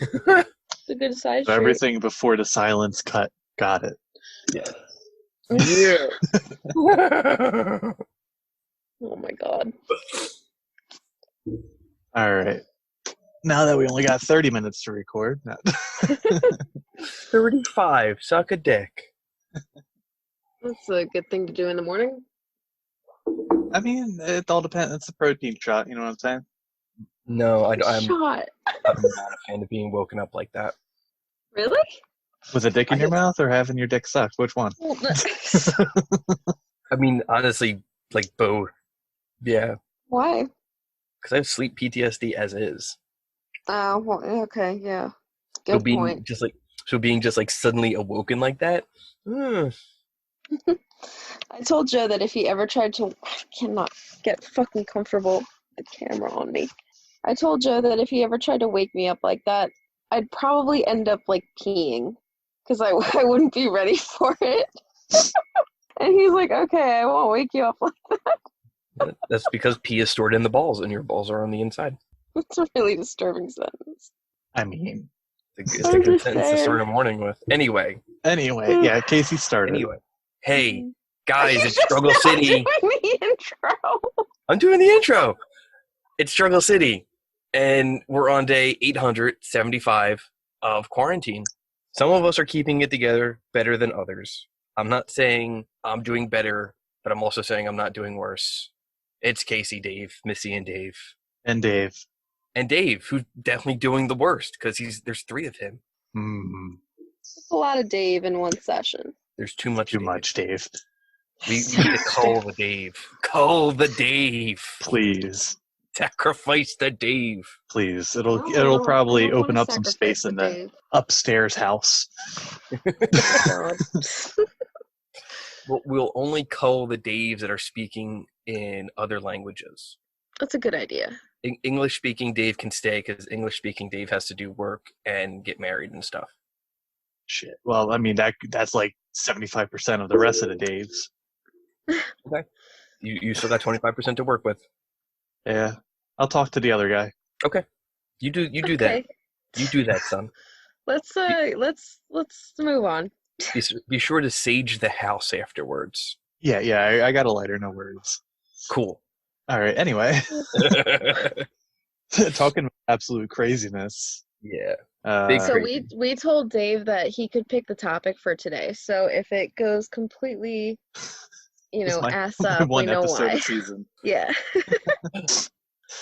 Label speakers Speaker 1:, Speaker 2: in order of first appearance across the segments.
Speaker 1: It's a good side
Speaker 2: So
Speaker 1: street.
Speaker 2: everything before the silence cut, got it.
Speaker 3: Yeah.
Speaker 1: Yeah. Oh my god.
Speaker 2: All right. Now that we only got 30 minutes to record.
Speaker 3: 35. Suck a dick.
Speaker 1: That's a good thing to do in the morning.
Speaker 2: I mean, it all depends. It's a protein shot, you know what I'm saying?
Speaker 3: No, I'm
Speaker 1: Shot.
Speaker 3: not a fan of being woken up like that.
Speaker 1: Really?
Speaker 2: With a dick in your mouth or having your dick sucked? Which one?
Speaker 1: Well,
Speaker 3: I mean, honestly, like both. Yeah,
Speaker 1: why?
Speaker 3: because I have sleep PTSD as is.
Speaker 1: Well, okay, yeah.
Speaker 3: So
Speaker 1: Good
Speaker 3: being
Speaker 1: point.
Speaker 3: being just like suddenly awoken like that.
Speaker 1: I told Joe that if he ever tried to, I cannot get fucking comfortable with the camera on me. I told Joe that if he ever tried to wake me up like that, I'd probably end up like peeing because I wouldn't be ready for it. And he's like, okay, I won't wake you up like that.
Speaker 3: That's because pee is stored in the balls, and your balls are on the inside.
Speaker 1: It's a really disturbing sentence.
Speaker 2: I mean,
Speaker 3: It's a good sentence to start a morning with. Anyway,
Speaker 2: yeah, Casey started.
Speaker 3: Anyway, hey guys, it's Struggle City.
Speaker 1: Doing the intro.
Speaker 3: I'm doing the intro. It's Struggle City, and we're on day 875 of quarantine. Some of us are keeping it together better than others. I'm not saying I'm doing better, but I'm also saying I'm not doing worse. It's Casey, Dave, Missy, and Dave.
Speaker 2: And Dave.
Speaker 3: And Dave, who's definitely doing the worst, because there's 3 of him.
Speaker 1: It's a lot of Dave in one session.
Speaker 3: There's too much
Speaker 2: Dave.
Speaker 3: We need to cull the Dave. Cull the Dave.
Speaker 2: Please.
Speaker 3: Sacrifice the Dave.
Speaker 2: Please. It'll probably open up some space in the upstairs house.
Speaker 1: God.
Speaker 3: We'll only cull the Daves that are speaking in other languages.
Speaker 1: That's a good idea.
Speaker 3: English-speaking Dave can stay because English-speaking Dave has to do work and get married and stuff.
Speaker 2: Shit. Well, I mean, that's like 75% of the rest of the Daves.
Speaker 3: Okay. You still got 25% to work with.
Speaker 2: Yeah. I'll talk to the other guy.
Speaker 3: Okay. You do that. You do that, son.
Speaker 1: Let's move on.
Speaker 3: Be sure to sage the house afterwards.
Speaker 2: Yeah, I got a lighter, no worries.
Speaker 3: Cool.
Speaker 2: All right, anyway. Talking about absolute craziness.
Speaker 3: Yeah.
Speaker 1: So we told Dave that he could pick the topic for today. So if it goes completely, ass up, we know why.
Speaker 2: Season.
Speaker 1: Yeah.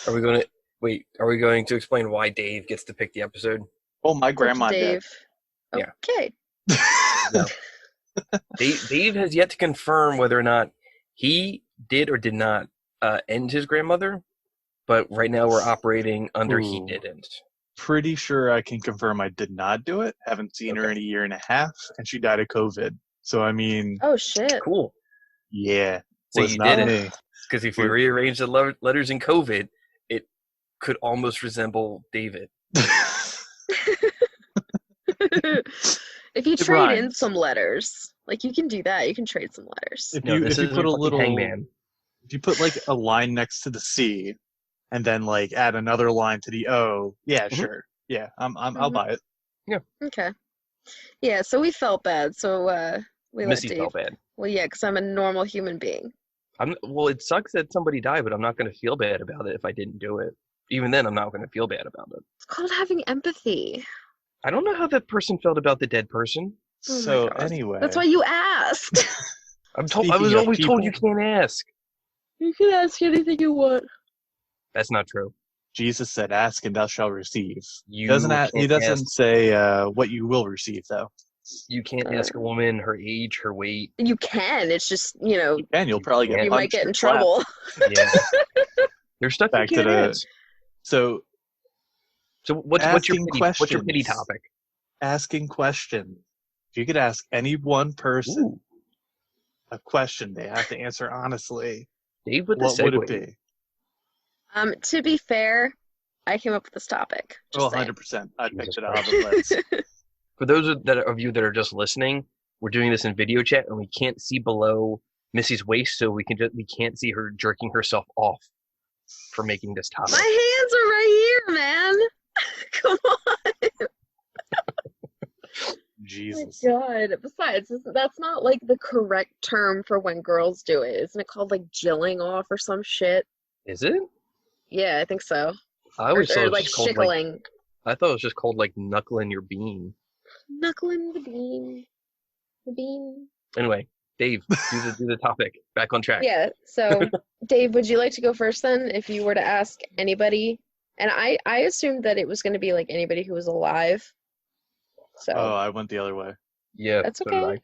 Speaker 3: Are we going to explain why Dave gets to pick the episode?
Speaker 2: Oh, my grandma did.
Speaker 1: Dave. Okay.
Speaker 3: No. Dave has yet to confirm whether or not he did or did not end his grandmother, but right now we're operating under he didn't.
Speaker 2: Pretty sure I can confirm I did not do it. Haven't seen her in a year and a half, and she died of COVID. So, I mean...
Speaker 1: Oh, shit.
Speaker 3: Cool.
Speaker 2: Yeah.
Speaker 3: So you did it. Because if you rearrange the letters in COVID, it could almost resemble David.
Speaker 1: If you trade in some letters, like you can do that. You can trade some letters.
Speaker 2: If you put a little hangman. If you put like a line next to the C, and then like add another line to the O, yeah, sure, yeah, I'll buy it.
Speaker 3: Yeah.
Speaker 1: Okay. Yeah. So we felt bad. So we
Speaker 3: Missy
Speaker 1: let Dave.
Speaker 3: felt bad.
Speaker 1: Well, yeah, because I'm a normal human being.
Speaker 3: Well, it sucks that somebody died, but I'm not going to feel bad about it if I didn't do it. Even then, I'm not going to feel bad about it.
Speaker 1: It's called having empathy.
Speaker 3: I don't know how that person felt about the dead person.
Speaker 1: Oh
Speaker 2: so anyway,
Speaker 1: that's why you asked.
Speaker 3: I was always told you can't ask.
Speaker 1: You can ask anything you want.
Speaker 3: That's not true.
Speaker 2: Jesus said, "Ask and thou shalt receive." He
Speaker 3: He
Speaker 2: doesn't say what you will receive, though.
Speaker 3: You can't ask a woman her age, her weight.
Speaker 1: You can. It's just you can.
Speaker 2: You'll probably get.
Speaker 1: You might get in trouble.
Speaker 3: Yeah. There's stuff
Speaker 2: Back
Speaker 3: you can't
Speaker 2: to the.
Speaker 3: ask.
Speaker 2: So
Speaker 3: what's your pity topic?
Speaker 2: Asking questions. If you could ask any one person a question, they have to answer honestly.
Speaker 3: Dave,
Speaker 2: what would it be?
Speaker 1: To be fair, I came up with this topic.
Speaker 2: 100%. I picked it out of the list.
Speaker 3: For those of you that are just listening, we're doing this in video chat, and we can't see below Missy's waist, so we can't see her jerking herself off for making this topic.
Speaker 1: My hands are right here, man. Come on.
Speaker 2: Jesus.
Speaker 1: Oh my god. Besides, that's not like the correct term for when girls do it. Isn't it called like jilling off or some shit?
Speaker 3: Is it?
Speaker 1: Yeah, I think so.
Speaker 3: I always thought
Speaker 1: Or
Speaker 3: it was
Speaker 1: like
Speaker 3: just called like
Speaker 1: shickling.
Speaker 3: I thought it was just called like knuckling your bean.
Speaker 1: Knuckling the bean. The bean.
Speaker 3: Anyway, Dave, do the topic. Back on track.
Speaker 1: Yeah, so Dave, would you like to go first then if you were to ask anybody? And I assumed that it was going to be like anybody who was alive. So
Speaker 2: Oh, I went the other way.
Speaker 3: Yeah,
Speaker 1: that's
Speaker 3: so did
Speaker 1: okay.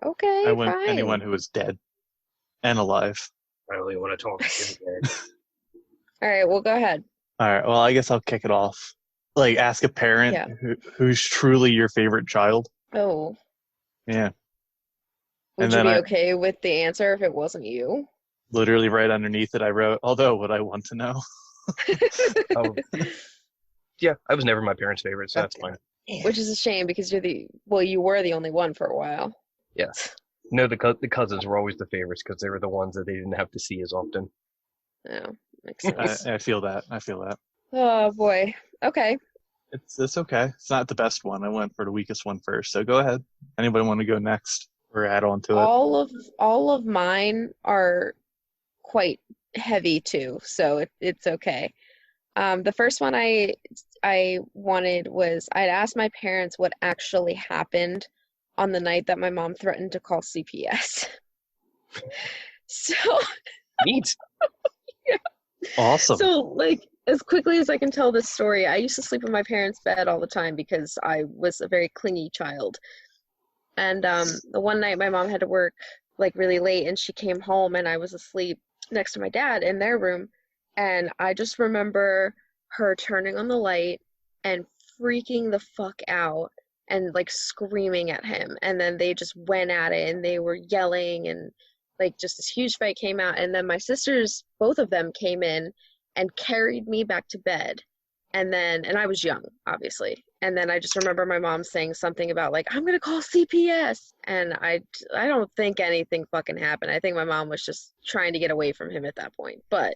Speaker 1: Okay,
Speaker 2: I went
Speaker 1: fine.
Speaker 2: anyone who was dead and alive.
Speaker 3: I really want to talk to you.
Speaker 1: All right, well, go ahead.
Speaker 2: All right. Well, I guess I'll kick it off. Like, ask a parent
Speaker 1: Yeah.
Speaker 2: who's truly your favorite child.
Speaker 1: Oh,
Speaker 2: Yeah.
Speaker 1: would
Speaker 2: And
Speaker 1: you
Speaker 2: then
Speaker 1: be
Speaker 2: I
Speaker 1: okay with the answer if it wasn't you?
Speaker 2: literally right underneath it, I wrote, although would I want to know?
Speaker 3: Oh, yeah, I was never my parents' favorite, so that's fine.
Speaker 1: Which is a shame because you were the only one for a while.
Speaker 3: Yeah. No, the cousins were always the favorites because they were the ones that they didn't have to see as often.
Speaker 1: Oh, makes sense.
Speaker 2: I feel that. I feel that.
Speaker 1: Oh boy. Okay.
Speaker 2: It's okay. It's not the best one. I went for the weakest one first. So go ahead. Anybody want to go next or add on to it?
Speaker 1: All of mine are quite heavy too, so it's okay. The first one I wanted was I'd asked my parents what actually happened on the night that my mom threatened to call CPS. So
Speaker 3: Neat.
Speaker 2: Awesome.
Speaker 1: so like as quickly as I can tell this story, I used to sleep in my parents' bed all the time because I was a very clingy child. And the one night my mom had to work like really late and she came home and I was asleep next to my dad in their room. And I just remember her turning on the light and freaking the fuck out and like screaming at him. And then they just went at it and they were yelling and like just this huge fight came out. And then my sisters, both of them came in and carried me back to bed. And I was young, obviously. And then I just remember my mom saying something about like, I'm going to call CPS. And I don't think anything fucking happened. I think my mom was just trying to get away from him at that point. But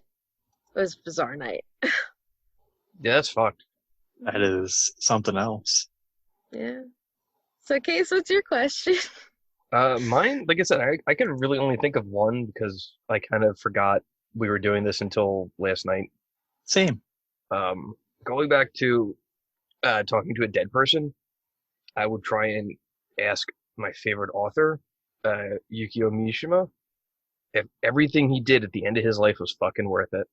Speaker 1: it was a bizarre night.
Speaker 3: Yeah, that's fucked.
Speaker 2: That is something else.
Speaker 1: Yeah. So, Case, what's your question?
Speaker 3: Mine, like I said, I could really only think of one because I kind of forgot we were doing this until last night.
Speaker 2: Same.
Speaker 3: Going back to talking to a dead person, I would try and ask my favorite author, Yukio Mishima, if everything he did at the end of his life was fucking worth it.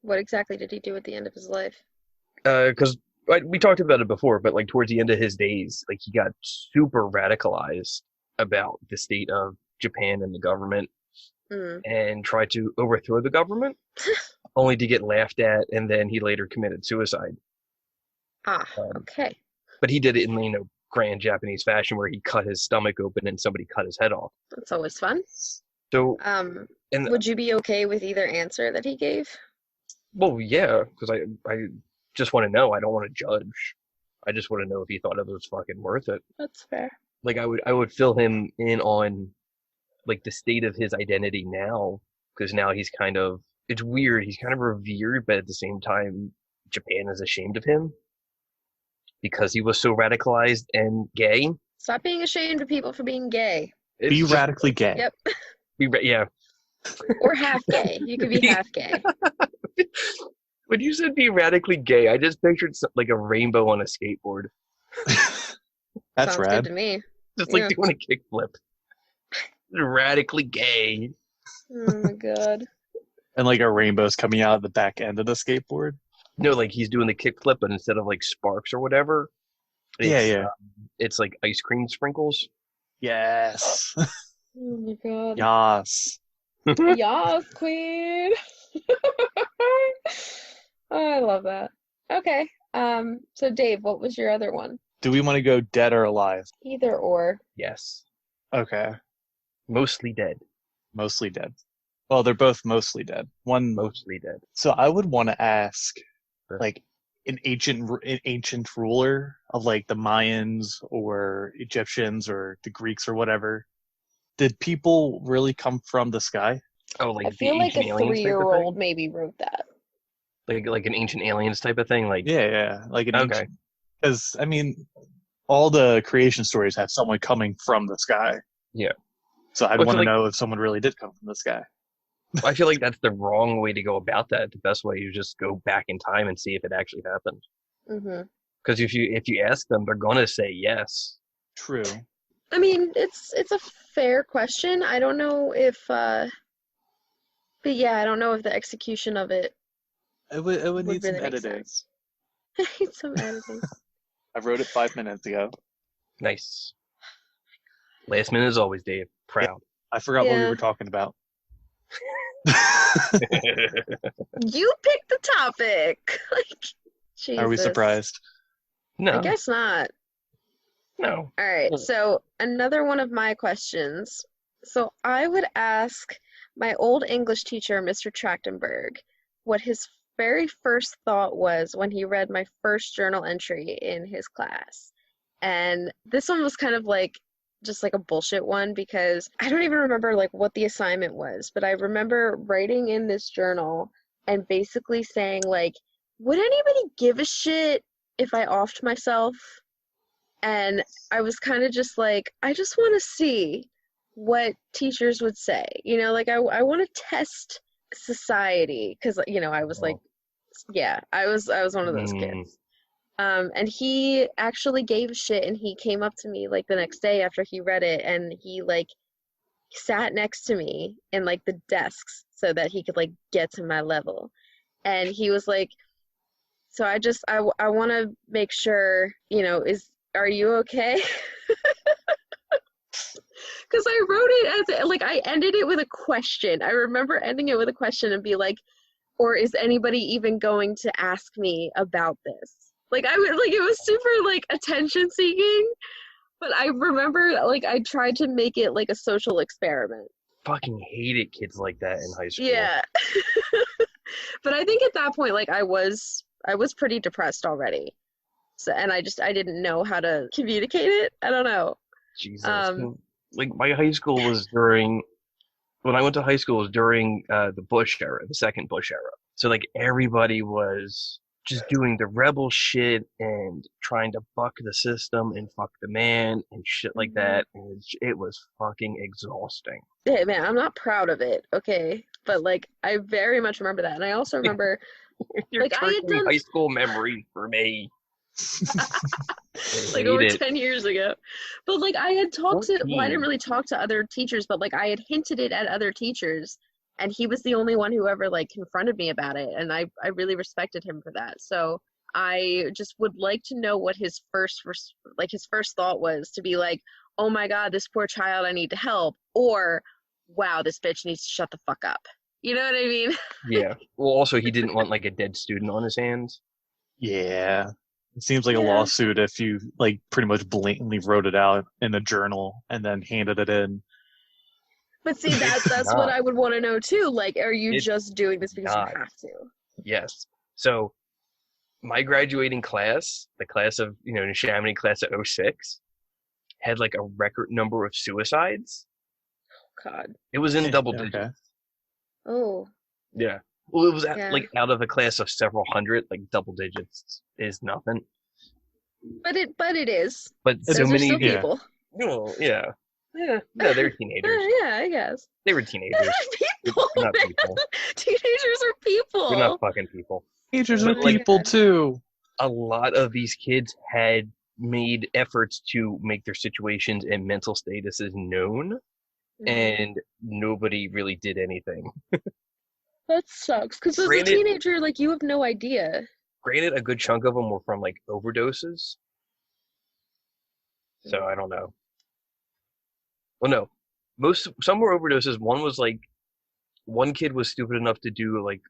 Speaker 1: What exactly did he do at the end of his life?
Speaker 3: Because we talked about it before, but like towards the end of his days, like he got super radicalized about the state of Japan and the government and tried to overthrow the government only to get laughed at, and then he later committed suicide.
Speaker 1: Okay.
Speaker 3: But he did it in, grand Japanese fashion where he cut his stomach open and somebody cut his head off.
Speaker 1: That's always fun.
Speaker 3: So,
Speaker 1: would you be okay with either answer that he gave?
Speaker 3: Well, yeah, because I just want to know. I don't want to judge. I just want to know if he thought it was fucking worth it.
Speaker 1: That's fair.
Speaker 3: Like I would fill him in on like the state of his identity now, because now he's kind of, it's weird. He's kind of revered, but at the same time, Japan is ashamed of him because he was so radicalized and gay.
Speaker 1: Stop being ashamed of people for being gay.
Speaker 2: Be radically gay.
Speaker 1: Yep.
Speaker 3: Yeah.
Speaker 1: Or half gay. You could be half gay.
Speaker 3: When you said be radically gay, I just pictured like a rainbow on a skateboard.
Speaker 2: That's
Speaker 1: Sounds
Speaker 2: rad.
Speaker 1: good to me.
Speaker 3: Just like doing a kickflip. Radically gay.
Speaker 1: Oh my god.
Speaker 2: And like a rainbow's coming out of the back end of the skateboard.
Speaker 3: No, like he's doing the kickflip, but instead of like sparks or whatever, it's like ice cream sprinkles.
Speaker 2: Yes.
Speaker 1: Oh my god.
Speaker 2: Yes.
Speaker 1: Yas, queen. Oh, I love that. Okay. So Dave, what was your other one?
Speaker 2: Do we want to go dead or alive?
Speaker 1: Either or.
Speaker 3: Yes.
Speaker 2: Okay.
Speaker 3: Mostly dead.
Speaker 2: Mostly dead. Well, they're both mostly dead. One
Speaker 3: mostly dead.
Speaker 2: So I would want to ask, like, an ancient ruler of like the Mayans or Egyptians or the Greeks or whatever. Did people really come from the sky?
Speaker 3: Oh, like
Speaker 1: I feel like a 3-year-old maybe wrote that.
Speaker 3: Like an ancient aliens type of thing, like
Speaker 2: yeah, like an ancient. Because I mean, all the creation stories have someone coming from the sky.
Speaker 3: Yeah.
Speaker 2: So I'd
Speaker 3: Well, I
Speaker 2: want
Speaker 3: feel
Speaker 2: to know if someone really did come from the sky.
Speaker 3: I feel like that's the wrong way to go about that. The best way is just go back in time and see if it actually happened.
Speaker 1: Mm-hmm.
Speaker 3: Because if you ask them, they're gonna say yes.
Speaker 2: True.
Speaker 1: I mean, it's a fair question. I don't know if, but yeah, I don't know if the execution of it
Speaker 2: It would
Speaker 1: would
Speaker 2: need some
Speaker 1: really make
Speaker 2: editing.
Speaker 1: sense. I need some editing.
Speaker 2: I wrote it 5 minutes ago.
Speaker 3: Nice. Last minute as always, Dave. Proud.
Speaker 2: I forgot what we
Speaker 1: Yeah.
Speaker 2: were talking about.
Speaker 1: You picked the topic. Like, Jesus.
Speaker 2: Are we surprised?
Speaker 3: No.
Speaker 1: I guess not.
Speaker 3: No.
Speaker 1: All right, so another one of my questions. So I would ask my old English teacher, Mr. Trachtenberg, what his very first thought was when he read my first journal entry in his class. And this one was kind of like just like a bullshit one because I don't even remember like what the assignment was, but I remember writing in this journal and basically saying like, would anybody give a shit if I offed myself? And I was kind of just like, I just want to see what teachers would say. You know, like I want to test society because, you know, I was like, yeah, I was one of those kids. And he actually gave a shit and he came up to me like the next day after he read it and he like sat next to me in like the desks so that he could like get to my level. And he was like, so I want to make sure, you know, are you okay? Because I wrote it as like I ended it with a question. I remember ending it with a question and be like, or is anybody even going to ask me about this? Like I was like it was super like attention seeking, but I remember like I tried to make it like a social experiment.
Speaker 3: Fucking hated kids like that in high school.
Speaker 1: Yeah. But I think at that point like I was pretty depressed already. So and I didn't know how to communicate it. I don't know.
Speaker 3: Jesus. Like my high school was during when I went to high school was during the Bush era, the second Bush era. So like everybody was just doing the rebel shit and trying to buck the system and fuck the man and shit like that. And it was fucking exhausting.
Speaker 1: Hey man, I'm not proud of it, okay? But like I very much remember that. And I also remember
Speaker 3: You're
Speaker 1: like I had
Speaker 3: triggering
Speaker 1: done
Speaker 3: high school memory for me.
Speaker 1: like over 10 years ago. But like I had talked to, well, I
Speaker 3: 14.
Speaker 1: didn't really talk to other teachers, but like I had hinted it at other teachers and he was the only one who ever like confronted me about it. And I really respected him for that. So I just would like to know what his first thought was to be like, oh my God, this poor child, I need to help. Or, wow, this bitch needs to shut the fuck up. You know what I mean?
Speaker 3: Yeah. Well, also, he didn't want like a dead student on his hands.
Speaker 2: Yeah. It seems like a
Speaker 1: Yeah.
Speaker 2: lawsuit if you like pretty much blatantly wrote it out in a journal and then handed it in.
Speaker 1: But see, that's what I would want to know too. Like, are you
Speaker 3: It's
Speaker 1: just doing this because
Speaker 3: not.
Speaker 1: you have to?
Speaker 3: Yes. So my graduating class, the class of, Neshaminy class of 06, had like a record number of suicides.
Speaker 1: God.
Speaker 3: It was in double digits.
Speaker 2: Okay.
Speaker 1: Oh.
Speaker 3: Yeah. Well, it was
Speaker 1: Yeah.
Speaker 3: like out of a class of several hundred, like double digits is nothing.
Speaker 1: But it is.
Speaker 3: But
Speaker 1: Those
Speaker 3: so
Speaker 1: are
Speaker 3: many
Speaker 1: still
Speaker 2: yeah.
Speaker 1: people.
Speaker 3: Well, yeah. Yeah. No, they're teenagers.
Speaker 1: Yeah, I guess.
Speaker 3: They were teenagers.
Speaker 1: People.
Speaker 3: They're not people.
Speaker 1: Teenagers are people.
Speaker 3: They're not fucking people.
Speaker 2: Teachers
Speaker 1: Oh
Speaker 2: are
Speaker 1: my
Speaker 2: people
Speaker 1: God.
Speaker 2: too.
Speaker 3: A lot of these kids had made efforts to make their situations and mental statuses known, and nobody really did anything.
Speaker 1: That sucks. Because as a
Speaker 3: Granted-
Speaker 1: teenager, like, you have no idea.
Speaker 3: Granted, a good chunk of them were from like overdoses. So I don't know. Well, no, some were overdoses. One was like, one kid was stupid enough to do like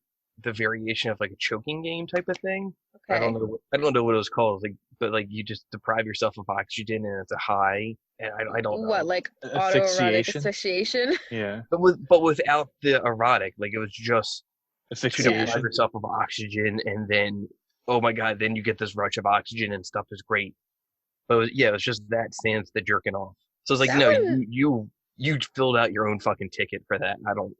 Speaker 3: the variation of like a choking game type of thing.
Speaker 1: Okay.
Speaker 3: I don't know what it was called. Like, but like you just deprive yourself of oxygen and it's a high. And I don't know.
Speaker 1: What, like autoerotic asphyxiation?
Speaker 2: Yeah.
Speaker 3: But without the erotic, like it was just to deprive
Speaker 2: Asphyxiation.
Speaker 3: yourself of oxygen, and then oh my god, then you get this rush of oxygen and stuff is great. But it was just that sans the jerking off. So it's like
Speaker 1: That
Speaker 3: no,
Speaker 1: one-
Speaker 3: you filled out your own fucking ticket for that. I don't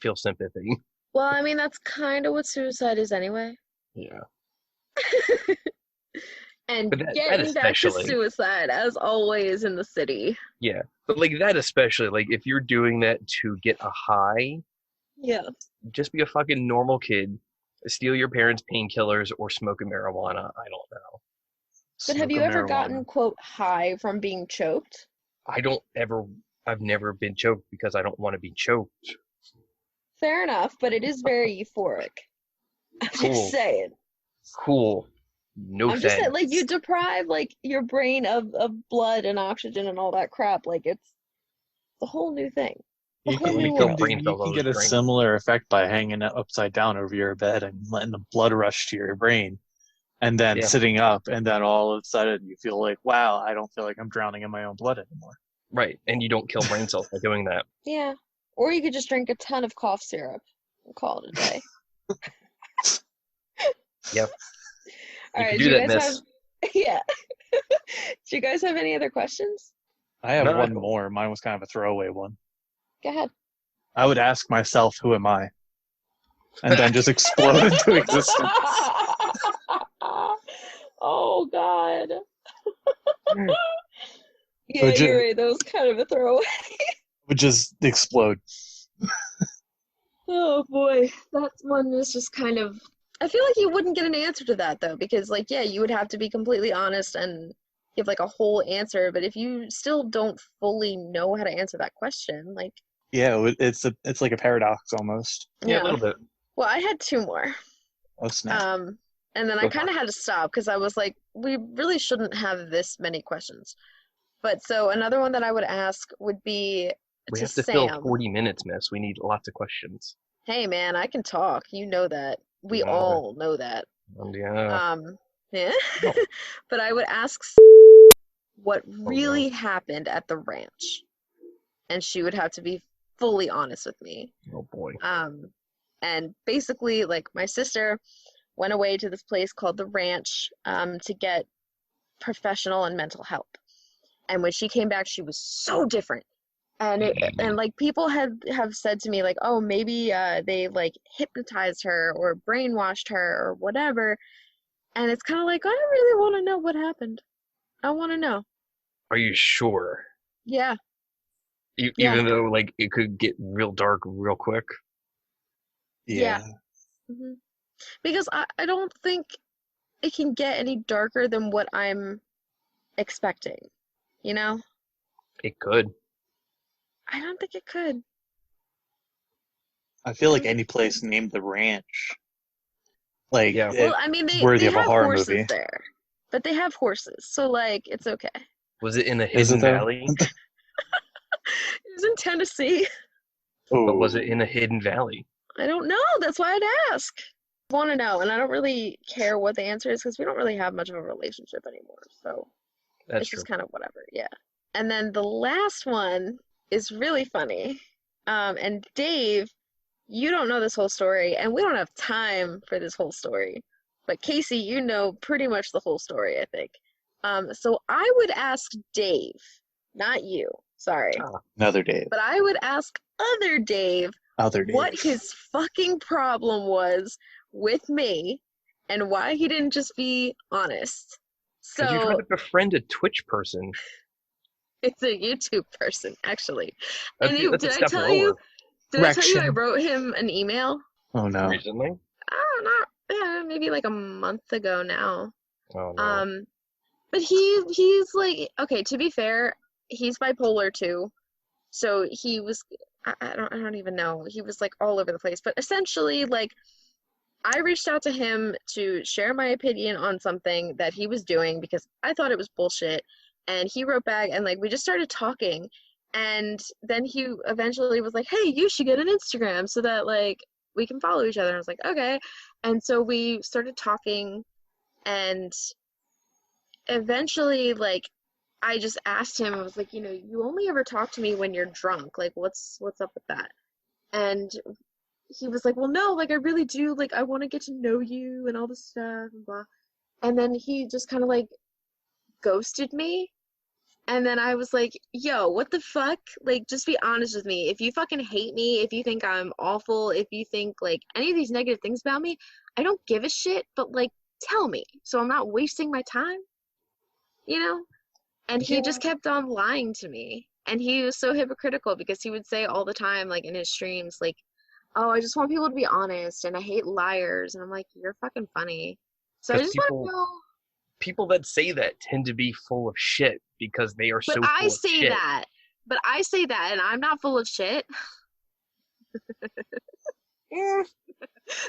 Speaker 3: feel sympathy.
Speaker 1: Well, I mean, that's kind of what suicide is anyway.
Speaker 3: Yeah.
Speaker 1: And
Speaker 3: But that
Speaker 1: getting back to
Speaker 3: especially.
Speaker 1: suicide, as always in the city.
Speaker 3: Yeah. But like that especially, like if you're doing that to get a high,
Speaker 1: Yeah.
Speaker 3: just be a fucking normal kid. Steal your parents' painkillers or smoke a marijuana. I don't know.
Speaker 1: But have
Speaker 2: Smoke a
Speaker 1: you ever
Speaker 2: marijuana.
Speaker 1: gotten, quote, high from being choked?
Speaker 3: I've never been choked because I don't want to be choked.
Speaker 1: Fair enough, but it is very euphoric. I'm just
Speaker 3: Cool.
Speaker 1: saying.
Speaker 3: Cool. No
Speaker 1: I'm just saying,
Speaker 3: thanks.
Speaker 1: like, you deprive, like, your brain of blood and oxygen and all that crap. Like, it's a whole new thing. A
Speaker 2: You
Speaker 1: whole
Speaker 2: can,
Speaker 3: When
Speaker 1: new
Speaker 3: you
Speaker 2: you
Speaker 3: kill
Speaker 2: can,
Speaker 1: world.
Speaker 2: do,
Speaker 3: brain
Speaker 2: you
Speaker 3: cells,
Speaker 2: can
Speaker 3: I'll
Speaker 2: get
Speaker 3: just
Speaker 2: a
Speaker 3: drink.
Speaker 2: similar effect by hanging it upside down over your bed and letting the blood rush to your brain. And then
Speaker 3: Yeah.
Speaker 2: sitting up, and then all of a sudden you feel like, wow, I don't feel like I'm drowning in my own blood anymore.
Speaker 3: Right. And you don't kill brain cells by doing that.
Speaker 1: Yeah. Or you could just drink a ton of cough syrup and call it a day.
Speaker 3: Yep.
Speaker 1: All
Speaker 3: You
Speaker 1: right,
Speaker 3: can
Speaker 1: do
Speaker 3: do
Speaker 1: you
Speaker 3: that,
Speaker 1: guys
Speaker 3: miss.
Speaker 1: have yeah. Do you guys have any other questions?
Speaker 2: I have
Speaker 3: No,
Speaker 2: one more. Mine was kind of a throwaway one.
Speaker 1: Go ahead.
Speaker 2: I would ask myself, who am I? And then just explode into existence.
Speaker 1: Oh God. Yeah,
Speaker 2: Would
Speaker 1: you're
Speaker 2: you-
Speaker 1: right. That was kind of a throwaway.
Speaker 2: Would just explode.
Speaker 1: Oh boy, that one is just kind of. I feel like you wouldn't get an answer to that though, because like, yeah, you would have to be completely honest and give like a whole answer. But if you still don't fully know how to answer that question, like,
Speaker 2: Yeah, it's like a paradox almost.
Speaker 3: Yeah, a little bit.
Speaker 1: Well, I had two more.
Speaker 2: Oh snap!
Speaker 1: And then I
Speaker 3: Go for
Speaker 1: kind of had to stop because I was like, we really shouldn't have this many questions. But so another one that I would ask would be
Speaker 3: We
Speaker 1: to
Speaker 3: have to fill
Speaker 1: Sam.
Speaker 3: 40 minutes, miss. We need lots of questions.
Speaker 1: Hey man, I can talk. You know that. We
Speaker 3: Yeah.
Speaker 1: all know that.
Speaker 3: Yeah.
Speaker 1: Yeah.
Speaker 3: No.
Speaker 1: But I would ask what really happened at the ranch. And she would have to be fully honest with me.
Speaker 3: Oh boy.
Speaker 1: And basically, like, my sister went away to this place called the ranch to get professional and mental help. And when she came back, she was so different. And like people have said to me like, oh, maybe they like hypnotized her or brainwashed her or whatever. And it's kind of like, I really want to know what happened. I want to know.
Speaker 3: Are you sure?
Speaker 1: Yeah. Yeah.
Speaker 3: Even though like it could get real dark real quick.
Speaker 1: Yeah. Mm-hmm. Because I don't think it can get any darker than what I'm expecting. You know?
Speaker 3: It could.
Speaker 1: I don't think it could.
Speaker 2: I feel like any place named the ranch, like,
Speaker 3: Yeah.
Speaker 1: Well, I mean, they
Speaker 2: worthy of a
Speaker 1: have
Speaker 2: horror
Speaker 1: horses
Speaker 2: movie.
Speaker 1: there. But they have horses, so like it's okay.
Speaker 3: Was it in a
Speaker 2: Is it
Speaker 3: hidden
Speaker 2: though?
Speaker 3: valley?
Speaker 1: It was in Tennessee.
Speaker 3: But was it in a hidden valley?
Speaker 1: I don't know. That's why I'd ask. I want to know, and I don't really care what the answer is because we don't really have much of a relationship anymore. So
Speaker 3: That's
Speaker 1: it's
Speaker 3: true.
Speaker 1: just kind of whatever. Yeah. And then the last one is really funny. And Dave, you don't know this whole story, and we don't have time for this whole story. But Casey, you know pretty much the whole story, I think. So I would ask Dave, not you. Sorry.
Speaker 2: Another Dave?
Speaker 1: But I would ask other Dave
Speaker 2: Other Dave.
Speaker 1: what his fucking problem with me and why he didn't just be honest.
Speaker 3: Because you're trying
Speaker 1: So
Speaker 3: to befriend a Twitch person.
Speaker 1: it's a YouTube person, actually.
Speaker 3: That's,
Speaker 1: And
Speaker 3: that's a
Speaker 1: did I
Speaker 3: step
Speaker 1: tell
Speaker 3: lower.
Speaker 1: you? Did I tell you I
Speaker 2: Correction.
Speaker 1: wrote him an email?
Speaker 2: Oh no!
Speaker 3: Recently?
Speaker 1: Maybe like a month ago now.
Speaker 3: Oh no.
Speaker 1: But he's like, okay, to be fair, he's bipolar too. So he was I don't even know. He was like all over the place. But essentially, like, I reached out to him to share my opinion on something that he was doing because I thought it was bullshit. And he wrote back and like we just started talking. And then he eventually was like, hey, you should get an Instagram so that like we can follow each other. And I was like, okay. And so we started talking, and eventually, like, I just asked him, I was like, you only ever talk to me when you're drunk. Like, what's up with that? And he was like, well, no, like, I really do. Like, I want to get to know you and all this stuff and blah. And then he just kind of, like, ghosted me. And then I was like, yo, what the fuck? Like, just be honest with me. If you fucking hate me, if you think I'm awful, if you think, like, any of these negative things about me, I don't give a shit, but, like, tell me so I'm not wasting my time. you know? And he just kept on lying to me. And he was so hypocritical because he would say all the time, like in his streams, like, oh, I just want people to be honest and I hate liars. And I'm like, you're fucking funny. So I
Speaker 3: Because
Speaker 1: just want to know.
Speaker 3: people that say that tend to be full of shit because they are
Speaker 1: But
Speaker 3: so
Speaker 1: I
Speaker 3: full of
Speaker 1: say
Speaker 3: shit.
Speaker 1: that. But I say that and I'm not full of shit.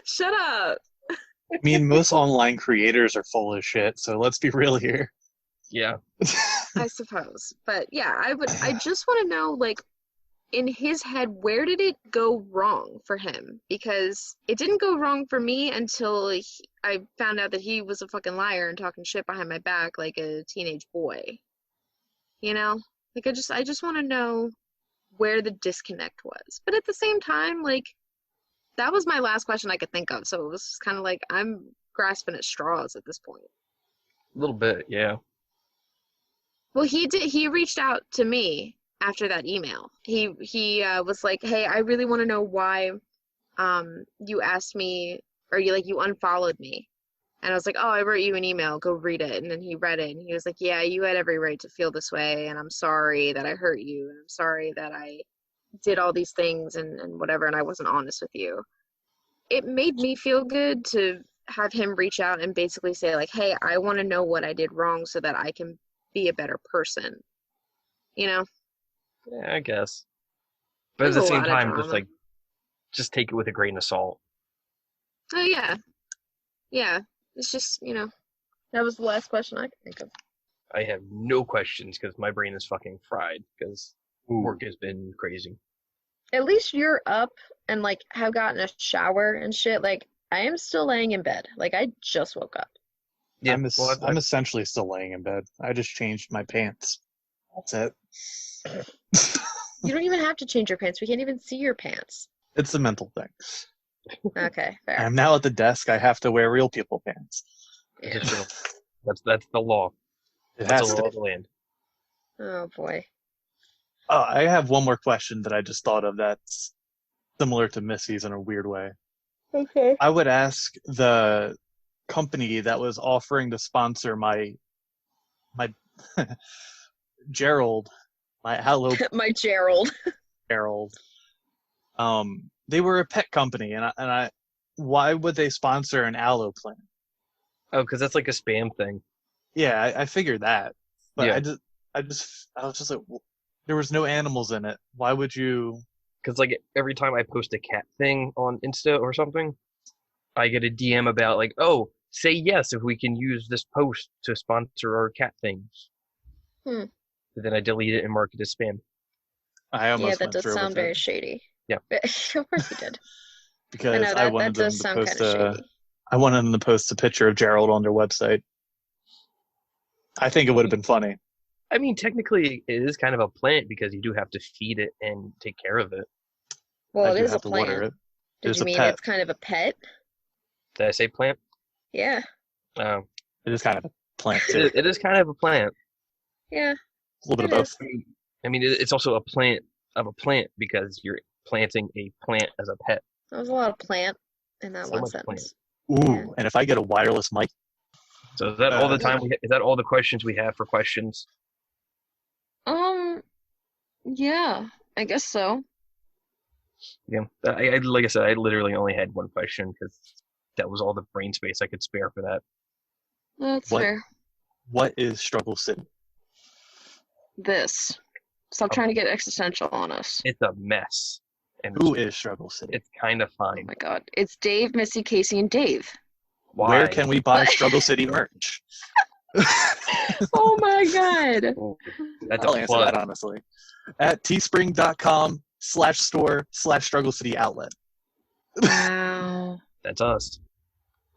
Speaker 1: Shut up.
Speaker 2: I mean, most online creators are full of shit, so let's be real here.
Speaker 3: Yeah.
Speaker 1: I suppose. But yeah, I just want to know, like, in his head, where did it go wrong for him? Because it didn't go wrong for me until I found out that he was a fucking liar and talking shit behind my back like a teenage boy. You know? Like, I just want to know where the disconnect was. But at the same time, like, that was my last question I could think of. So it was kind of like I'm grasping at straws at this point.
Speaker 3: A little bit, yeah.
Speaker 1: Well, he reached out to me after that email. He was like, "Hey, I really want to know why you asked me, or you unfollowed me." And I was like, "Oh, I wrote you an email. Go read it." And then he read it and he was like, "Yeah, you had every right to feel this way, and I'm sorry that I hurt you, and I'm sorry that I did all these things and whatever, and I wasn't honest with you." It made me feel good to have him reach out and basically say, like, "Hey, I want to know what I did wrong so that I can be a better person." You know?
Speaker 3: Yeah, I guess. But at
Speaker 1: There's
Speaker 3: the
Speaker 1: a
Speaker 3: same
Speaker 1: lot of
Speaker 3: time,
Speaker 1: drama.
Speaker 3: just take it with a grain of salt.
Speaker 1: Oh, yeah. Yeah. It's just, that was the last question I could think of.
Speaker 3: I have no questions because my brain is fucking fried because work has been crazy.
Speaker 1: At least you're up and, like, have gotten a shower and shit. Like, I am still laying in bed. Like, I just woke up.
Speaker 3: Yeah,
Speaker 2: I'm essentially still laying in bed. I just changed my pants. That's it.
Speaker 1: You don't even have to change your pants. We can't even see your pants.
Speaker 2: It's a mental thing.
Speaker 1: Okay, fair.
Speaker 2: I'm now at the desk. I have to wear real people pants.
Speaker 1: Yeah.
Speaker 3: That's the law.
Speaker 2: It
Speaker 3: That's
Speaker 2: has
Speaker 3: the
Speaker 2: to
Speaker 3: law
Speaker 2: be.
Speaker 3: of the land.
Speaker 1: Oh, boy.
Speaker 2: Oh, I have one more question that I just thought of that's similar to Missy's in a weird way.
Speaker 1: Okay.
Speaker 2: I would ask the company that was offering to sponsor my Gerald, my Hello
Speaker 1: My Gerald.
Speaker 2: Gerald. They were a pet company, and I why would they sponsor an aloe plant?
Speaker 3: Oh, because that's like a spam thing.
Speaker 2: Yeah, I figured that, but
Speaker 3: Yeah.
Speaker 2: I was just like, there was no animals in it. Why would you?
Speaker 3: Because like every time I post a cat thing on Insta or something, I get a DM about like, oh, say yes if we can use this post to sponsor our cat things.
Speaker 1: Hmm.
Speaker 3: But then I delete it and mark it as spam.
Speaker 2: I
Speaker 1: Yeah,
Speaker 2: almost
Speaker 1: that
Speaker 2: went
Speaker 1: does
Speaker 2: through
Speaker 1: sound
Speaker 2: with
Speaker 1: very
Speaker 2: it
Speaker 1: shady.
Speaker 3: Yeah.
Speaker 1: Of course you did. I
Speaker 2: because
Speaker 1: know
Speaker 2: I
Speaker 1: that
Speaker 2: wanted them
Speaker 1: does
Speaker 2: to
Speaker 1: sound
Speaker 2: post
Speaker 1: kind of shady.
Speaker 2: I wanted them to post a picture of Gerald on their website. I think it would have been funny.
Speaker 3: I mean, technically, it is kind of a plant because you do have to feed it and take care of it.
Speaker 1: Well,
Speaker 2: I
Speaker 1: it
Speaker 2: do
Speaker 1: is a
Speaker 2: have to water
Speaker 1: plant.
Speaker 2: it.
Speaker 1: Did
Speaker 2: It's
Speaker 1: you
Speaker 2: a
Speaker 1: mean
Speaker 2: pet.
Speaker 1: it's kind of a pet?
Speaker 3: Did I say plant?
Speaker 1: Yeah.
Speaker 3: Oh,
Speaker 2: It is kind of a plant too.
Speaker 3: it is kind of a plant.
Speaker 1: Yeah.
Speaker 2: A little bit of
Speaker 1: It
Speaker 2: both.
Speaker 1: is.
Speaker 3: I mean, it's also a plant of a plant because you're planting a plant as a pet.
Speaker 1: That was a lot of plant in that
Speaker 3: So
Speaker 1: one
Speaker 3: much
Speaker 1: sentence.
Speaker 2: Ooh,
Speaker 1: Yeah.
Speaker 2: and if I get a wireless mic,
Speaker 3: So is that all the time is that all the questions we have for questions?
Speaker 1: Yeah, I guess so.
Speaker 3: Yeah, like I said, I literally only had one question because that was all the brain space I could spare for that.
Speaker 1: That's
Speaker 2: What?
Speaker 1: fair.
Speaker 2: What is Struggle City?
Speaker 1: This. Stop trying to get existential on us.
Speaker 3: It's a mess, and
Speaker 2: Who is Struggle City?
Speaker 3: it's kind of
Speaker 1: Oh
Speaker 3: fine.
Speaker 1: my god. It's Dave, Missy, Casey, and Dave.
Speaker 3: Why?
Speaker 2: Where can we buy
Speaker 1: What?
Speaker 2: Struggle City merch?
Speaker 1: Oh my god.
Speaker 3: Ooh, that's
Speaker 2: I'll
Speaker 3: a
Speaker 2: answer
Speaker 3: plug.
Speaker 2: that honestly. At teespring.com/store/Struggle City Outlet.
Speaker 1: Wow.
Speaker 3: That's us.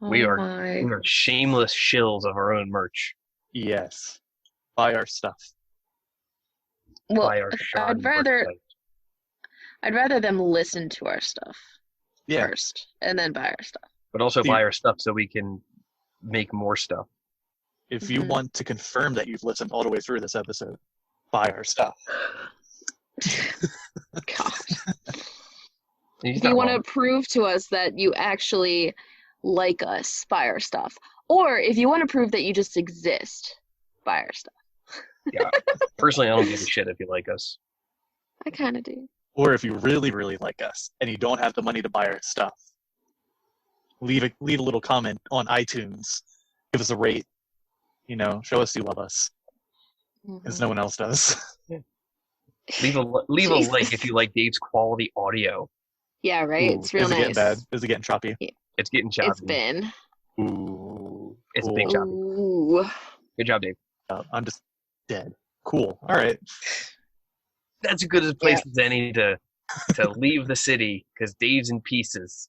Speaker 1: Oh
Speaker 3: We are
Speaker 1: my.
Speaker 3: shameless shills of our own merch.
Speaker 2: Yes. Buy our stuff.
Speaker 1: Well,
Speaker 3: Buy our
Speaker 1: I'd
Speaker 3: shoddy
Speaker 1: rather
Speaker 3: merchandise.
Speaker 1: them listen to our stuff
Speaker 2: Yeah.
Speaker 1: first and then buy our stuff.
Speaker 3: But also
Speaker 2: See-
Speaker 3: buy our stuff so we can make more stuff.
Speaker 2: If you
Speaker 1: Mhm.
Speaker 2: want to confirm that you've listened all the way through this episode, buy our stuff.
Speaker 1: God.
Speaker 3: He's
Speaker 1: If you
Speaker 3: not
Speaker 1: want
Speaker 3: wrong.
Speaker 1: to prove to us that you actually like us, buy our stuff. Or if you want to prove that you just exist, buy our stuff.
Speaker 3: Yeah. Personally, I don't give a shit if you like us.
Speaker 1: I kind of do.
Speaker 2: Or if you really, really like us and you don't have the money to buy our stuff, leave a little comment on iTunes. Give us a rate. Show us you love us, because no one else does.
Speaker 3: Leave a like if you like Dave's quality audio.
Speaker 1: Yeah, right?
Speaker 3: Ooh,
Speaker 1: It's real
Speaker 2: Is it
Speaker 1: nice.
Speaker 2: getting bad? Is it getting choppy?
Speaker 3: It's getting choppy.
Speaker 1: It's been.
Speaker 2: Ooh.
Speaker 3: It's
Speaker 2: cool.
Speaker 3: a big choppy.
Speaker 1: Ooh.
Speaker 3: Good job, Dave.
Speaker 2: I'm just dead. Cool. All right.
Speaker 3: That's as good a place as any to leave the city, because Dave's in pieces.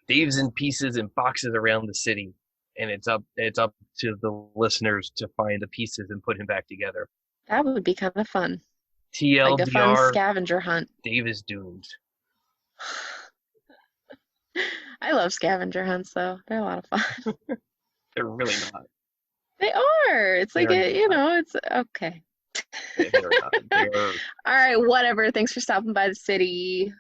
Speaker 3: Dave's in pieces and boxes around the city, and it's up to the listeners to find the pieces and put him back together.
Speaker 1: That would be kind of fun. Like a fun
Speaker 3: TLDR,
Speaker 1: scavenger hunt.
Speaker 3: Dave is doomed.
Speaker 1: I love scavenger hunts, though. They're a lot of fun.
Speaker 3: They're really not.
Speaker 1: They are. It's like, it's okay.
Speaker 3: They're not. They're
Speaker 1: All right, whatever. Thanks for stopping by the city.